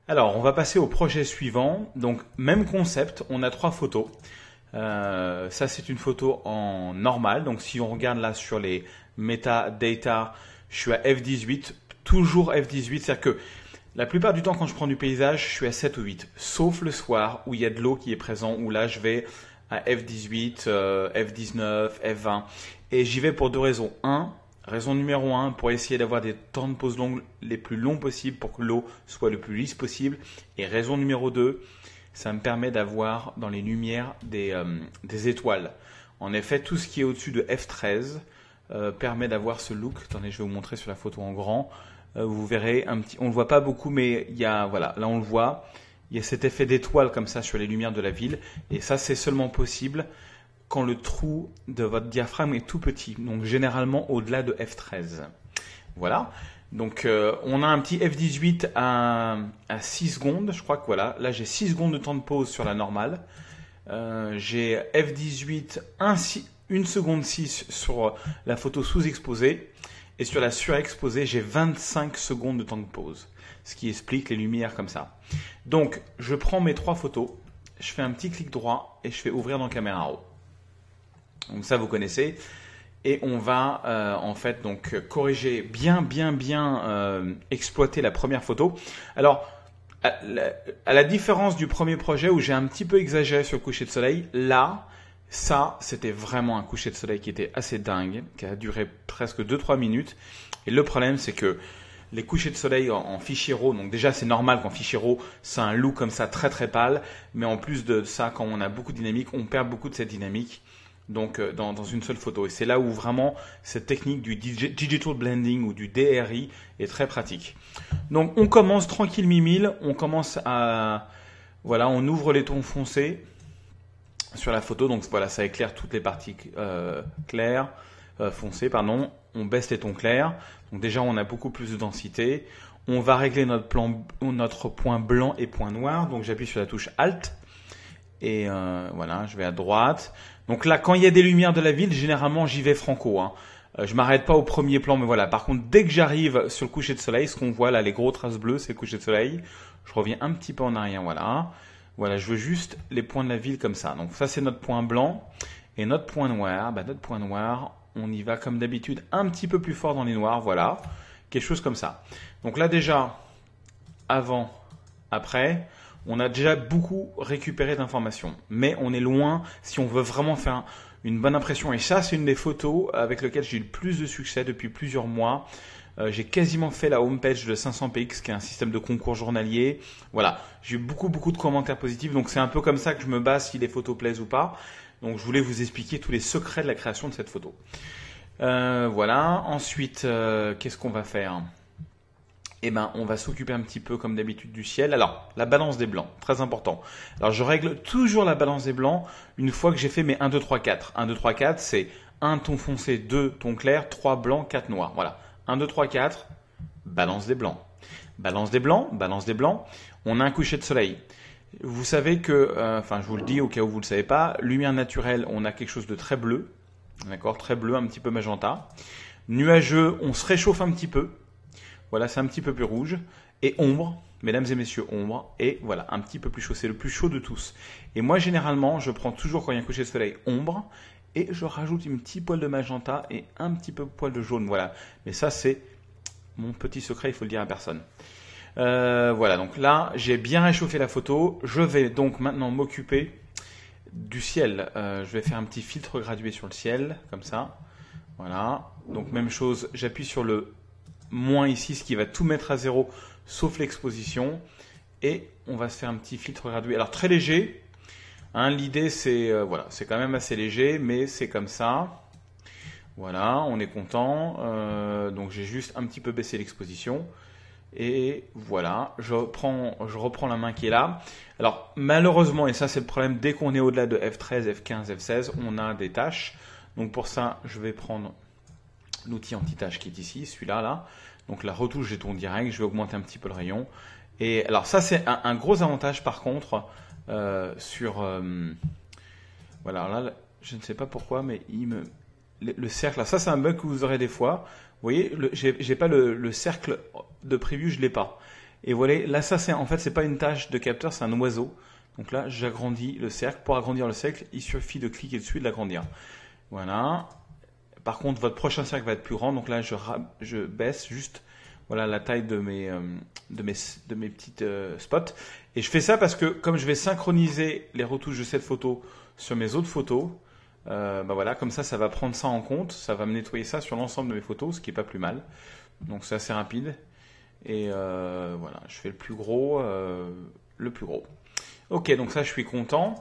Alors, on va passer au projet suivant. Donc, même concept, on a trois photos. Ça, c'est une photo en normal. Donc, si on regarde là sur les metadata, je suis à f18, toujours f18. C'est-à-dire que la plupart du temps, quand je prends du paysage, je suis à 7 ou 8. Sauf le soir, où il y a de l'eau qui est présent, où là, je vais à f18, f19, f20. Et j'y vais pour deux raisons. Raison numéro 1, pour essayer d'avoir des temps de pause longs les plus longs possibles pour que l'eau soit le plus lisse possible. Et raison numéro 2, ça me permet d'avoir dans les lumières des étoiles. En effet, tout ce qui est au-dessus de f13 permet d'avoir ce look. Attendez, je vais vous montrer sur la photo en grand. Vous verrez un petit, on le voit pas beaucoup, mais il y a, voilà, là on le voit. Il y a cet effet d'étoile comme ça sur les lumières de la ville. Et ça, c'est seulement possible quand le trou de votre diaphragme est tout petit, donc généralement au-delà de f13. Voilà, donc on a un petit f18 à 6 secondes, je crois que voilà, là j'ai 6 secondes de temps de pause sur la normale, j'ai f18 1 seconde 6 sur la photo sous-exposée, et sur la surexposée j'ai 25 secondes de temps de pause, ce qui explique les lumières comme ça. Donc je prends mes trois photos, je fais un petit clic droit et je fais ouvrir dans Camera Raw. Donc ça vous connaissez, et on va en fait donc corriger bien exploiter la première photo. Alors à la différence du premier projet où j'ai un petit peu exagéré sur le coucher de soleil, là ça c'était vraiment un coucher de soleil qui était assez dingue, qui a duré presque 2-3 minutes. Et le problème c'est que les couchers de soleil en fichier RAW, donc déjà c'est normal qu'en fichier RAW c'est un look comme ça très pâle, mais en plus de ça, quand on a beaucoup de dynamique, on perd beaucoup de cette dynamique. Donc dans une seule photo. Et c'est là où vraiment cette technique du digital blending ou du DRI est très pratique. Donc on commence tranquille mimile, on commence à, voilà, on ouvre les tons foncés sur la photo. Donc voilà, ça éclaire toutes les parties claires, foncées, pardon. On baisse les tons clairs. Donc déjà on a beaucoup plus de densité. On va régler notre point blanc et point noir. Donc j'appuie sur la touche Alt. Et voilà, je vais à droite. Donc là, quand il y a des lumières de la ville, généralement, j'y vais franco. Je m'arrête pas au premier plan, mais voilà. Par contre, dès que j'arrive sur le coucher de soleil, ce qu'on voit là, les gros traces bleues, c'est le coucher de soleil. Je reviens un petit peu en arrière, voilà. Voilà, je veux juste les points de la ville comme ça. Donc ça, c'est notre point blanc. Et notre point noir, notre point noir, on y va comme d'habitude un petit peu plus fort dans les noirs, voilà. Quelque chose comme ça. Donc là, déjà, avant, après, on a déjà beaucoup récupéré d'informations, mais on est loin si on veut vraiment faire une bonne impression. Et ça, c'est une des photos avec lesquelles j'ai eu le plus de succès depuis plusieurs mois. J'ai quasiment fait la homepage de 500px, qui est un système de concours journalier. Voilà, j'ai eu beaucoup de commentaires positifs, donc c'est un peu comme ça que je me base si les photos plaisent ou pas. Donc je voulais vous expliquer tous les secrets de la création de cette photo. Voilà, ensuite, qu'est-ce qu'on va faire ? Eh ben, on va s'occuper un petit peu comme d'habitude du ciel. Alors, la balance des blancs, très important. Alors, je règle toujours la balance des blancs une fois que j'ai fait mes 1, 2, 3, 4. 1, 2, 3, 4, c'est 1 ton foncé, 2 ton clair, 3 blancs, 4 noirs. Voilà. 1, 2, 3, 4, balance des blancs. Balance des blancs, balance des blancs. On a un coucher de soleil. Vous savez que, enfin, je vous le dis au cas où vous ne le savez pas, lumière naturelle, on a quelque chose de très bleu. D'accord, très bleu, un petit peu magenta. Nuageux, on se réchauffe un petit peu. Voilà, c'est un petit peu plus rouge. Et ombre, mesdames et messieurs, ombre. Et voilà, un petit peu plus chaud. C'est le plus chaud de tous. Et moi, généralement, je prends toujours quand il y a un coucher de soleil ombre. Et je rajoute un petit poil de magenta et un petit peu poil de jaune. Voilà. Mais ça, c'est mon petit secret. Il faut le dire à personne. Voilà, donc là, j'ai bien réchauffé la photo. Je vais donc maintenant m'occuper du ciel. Je vais faire un petit filtre gradué sur le ciel, comme ça. Voilà. Donc, même chose, j'appuie sur le moins ici, ce qui va tout mettre à zéro sauf l'exposition, et on va se faire un petit filtre gradué, alors très léger, hein, l'idée c'est voilà, c'est quand même assez léger, mais c'est comme ça, voilà, on est content, donc j'ai juste un petit peu baissé l'exposition, et voilà, je reprends la main qui est là. Alors malheureusement, et ça c'est le problème, dès qu'on est au-delà de F13, F15, F16, on a des taches, donc pour ça je vais prendre l'outil anti-tache qui est ici, celui-là, là. Donc la retouche des tons directs, je vais augmenter un petit peu le rayon. Et alors ça c'est un gros avantage par contre sur voilà, là je ne sais pas pourquoi, mais le cercle, là, ça c'est un bug que vous aurez des fois. Vous voyez, j'ai pas le cercle de preview, je l'ai pas. Et voilà, là ça c'est en fait c'est pas une tâche de capteur, c'est un oiseau. Donc là j'agrandis le cercle. Pour agrandir le cercle, il suffit de cliquer dessus et de l'agrandir. Voilà. Par contre votre prochain cercle va être plus grand, donc là je baisse juste voilà la taille de mes petites spots. Et je fais ça parce que comme je vais synchroniser les retouches de cette photo sur mes autres photos, bah voilà, comme ça va prendre ça en compte, ça va me nettoyer ça sur l'ensemble de mes photos, ce qui est pas plus mal. Donc c'est assez rapide. Et voilà, je fais le plus gros. Ok, donc ça je suis content.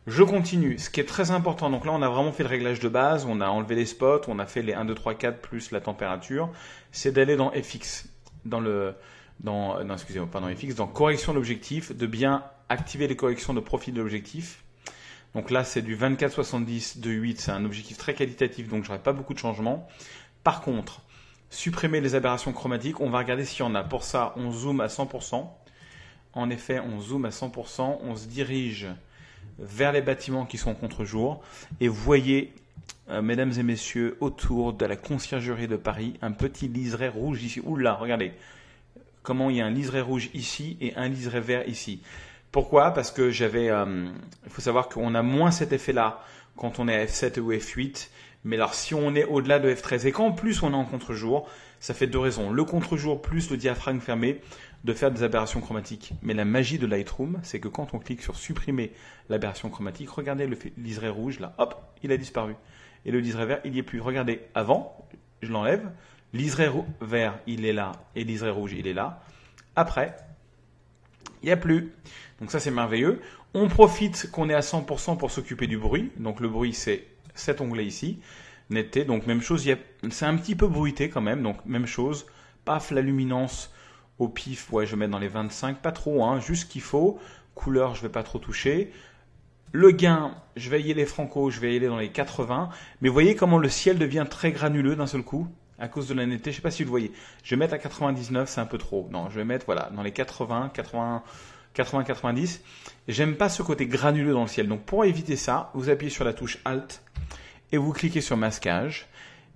Je continue. Ce qui est très important, donc là on a vraiment fait le réglage de base, on a enlevé les spots, on a fait les 1, 2, 3, 4 plus la température. C'est d'aller dans FX, non, excusez-moi, pas dans FX, dans correction de l'objectif, de bien activer les corrections de profil de l'objectif. Donc là c'est du 24-70 2.8, c'est un objectif très qualitatif, donc j'aurai pas beaucoup de changements. Par contre, supprimer les aberrations chromatiques, on va regarder s'il y en a. Pour ça, on zoome à 100%. En effet, on zoome à 100%, on se dirige vers les bâtiments qui sont en contre-jour. Et vous voyez, mesdames et messieurs, autour de la conciergerie de Paris, un petit liseré rouge ici. Oula, regardez comment il y a un liseré rouge ici et un liseré vert ici. Pourquoi? Parce que il faut savoir qu'on a moins cet effet-là quand on est à F7 ou F8. Mais alors, si on est au-delà de F13 et qu'en plus on est en contre-jour, ça fait deux raisons. Le contre-jour plus le diaphragme fermé de faire des aberrations chromatiques. Mais la magie de Lightroom, c'est que quand on clique sur supprimer l'aberration chromatique, regardez le liseré rouge là, hop, il a disparu. Et le liseré vert, il n'y est plus. Regardez, avant, je l'enlève, liseré vert, il est là, et liseré rouge, il est là. Après, il n'y a plus. Donc ça, c'est merveilleux. On profite qu'on est à 100% pour s'occuper du bruit. Donc le bruit, c'est cet onglet ici, netteté, donc même chose, c'est un petit peu bruité quand même, donc même chose, paf, la luminance au pif, ouais, je vais mettre dans les 25, pas trop, hein, juste ce qu'il faut, couleur, je vais pas trop toucher, le gain, je vais y aller franco, je vais y aller dans les 80, mais vous voyez comment le ciel devient très granuleux d'un seul coup, à cause de la netteté, je sais pas si vous le voyez, je vais mettre à 99, c'est un peu trop, non, je vais mettre, voilà, dans les 80, 90, j'aime pas ce côté granuleux dans le ciel, donc pour éviter ça, vous appuyez sur la touche Alt, et vous cliquez sur masquage.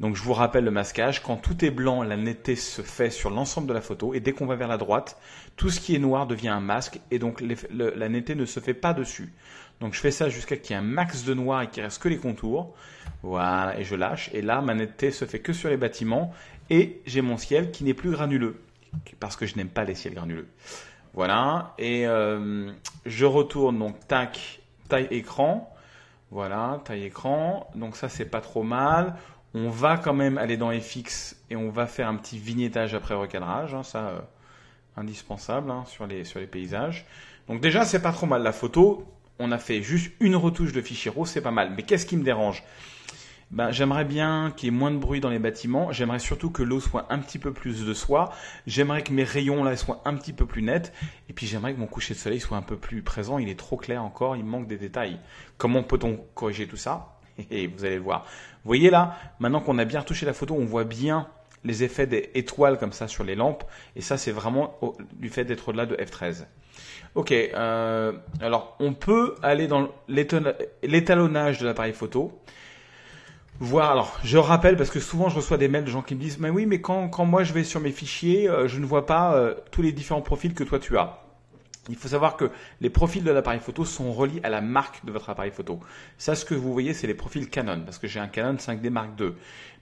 Donc je vous rappelle le masquage, quand tout est blanc, la netteté se fait sur l'ensemble de la photo et dès qu'on va vers la droite, tout ce qui est noir devient un masque et donc la netteté ne se fait pas dessus. Donc je fais ça jusqu'à qu'il y ait un max de noir et qu'il reste que les contours. Voilà, et je lâche. Et là, ma netteté se fait que sur les bâtiments et j'ai mon ciel qui n'est plus granuleux parce que je n'aime pas les ciels granuleux. Voilà, et je retourne donc tac, taille écran. Voilà, taille écran. Donc ça, c'est pas trop mal. On va quand même aller dans FX et on va faire un petit vignettage après recadrage. Hein, ça, indispensable hein, sur les paysages. Donc déjà, c'est pas trop mal. La photo, on a fait juste une retouche de fichier RAW, c'est pas mal. Mais qu'est-ce qui me dérange? J'aimerais bien qu'il y ait moins de bruit dans les bâtiments. J'aimerais surtout que l'eau soit un petit peu plus de soie. J'aimerais que mes rayons là soient un petit peu plus nets. Et puis j'aimerais que mon coucher de soleil soit un peu plus présent. Il est trop clair encore, il manque des détails. Comment peut-on corriger tout ça? Et vous allez le voir. Vous voyez là, maintenant qu'on a bien retouché la photo, on voit bien les effets des étoiles comme ça sur les lampes. Et ça, c'est vraiment du fait d'être au-delà de F13. Ok, alors on peut aller dans l'étalonnage de l'appareil photo. Voir, alors je rappelle parce que souvent je reçois des mails de gens qui me disent mais oui mais quand moi je vais sur mes fichiers je ne vois pas tous les différents profils que toi tu as. Il faut savoir que les profils de l'appareil photo sont reliés à la marque de votre appareil photo. Ça, ce que vous voyez, c'est les profils Canon, parce que j'ai un Canon 5D Mark II.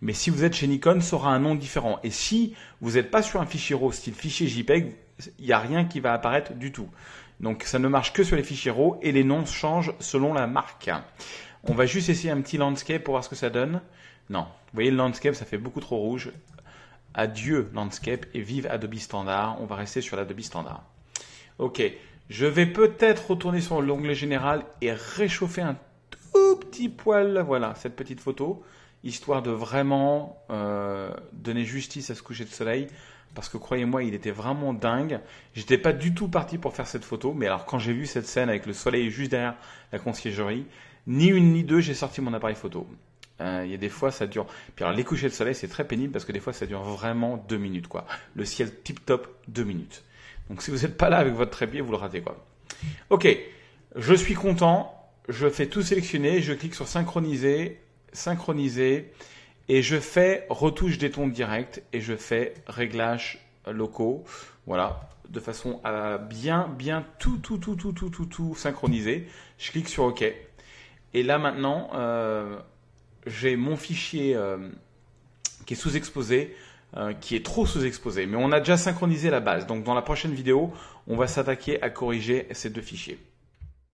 Mais si vous êtes chez Nikon, ça aura un nom différent. Et si vous n'êtes pas sur un fichier RAW style fichier JPEG, il n'y a rien qui va apparaître du tout. Donc ça ne marche que sur les fichiers RAW et les noms changent selon la marque. On va juste essayer un petit landscape pour voir ce que ça donne. Non, vous voyez le landscape, ça fait beaucoup trop rouge. Adieu landscape et vive Adobe Standard. On va rester sur l'Adobe Standard. Ok, je vais peut-être retourner sur l'onglet général et réchauffer un tout petit poil, voilà, cette petite photo, histoire de vraiment donner justice à ce coucher de soleil, parce que croyez-moi, il était vraiment dingue. J'étais pas du tout parti pour faire cette photo, mais alors quand j'ai vu cette scène avec le soleil juste derrière la conciergerie, ni une ni deux, j'ai sorti mon appareil photo. Il y a des fois, ça dure. Puis alors, les couchers de soleil, c'est très pénible parce que des fois, ça dure vraiment 2 minutes, quoi. Le ciel tip-top, 2 minutes. Donc si vous n'êtes pas là avec votre trépied, vous le ratez quoi. Ok, je suis content, je fais tout sélectionner, je clique sur synchroniser, synchroniser, et je fais retouche des tons directs et je fais réglages locaux. Voilà, de façon à bien tout synchroniser. Je clique sur OK. Et là maintenant, j'ai mon fichier qui est sous-exposé, qui est trop sous-exposé. Mais on a déjà synchronisé la base. Donc dans la prochaine vidéo, on va s'attaquer à corriger ces deux fichiers.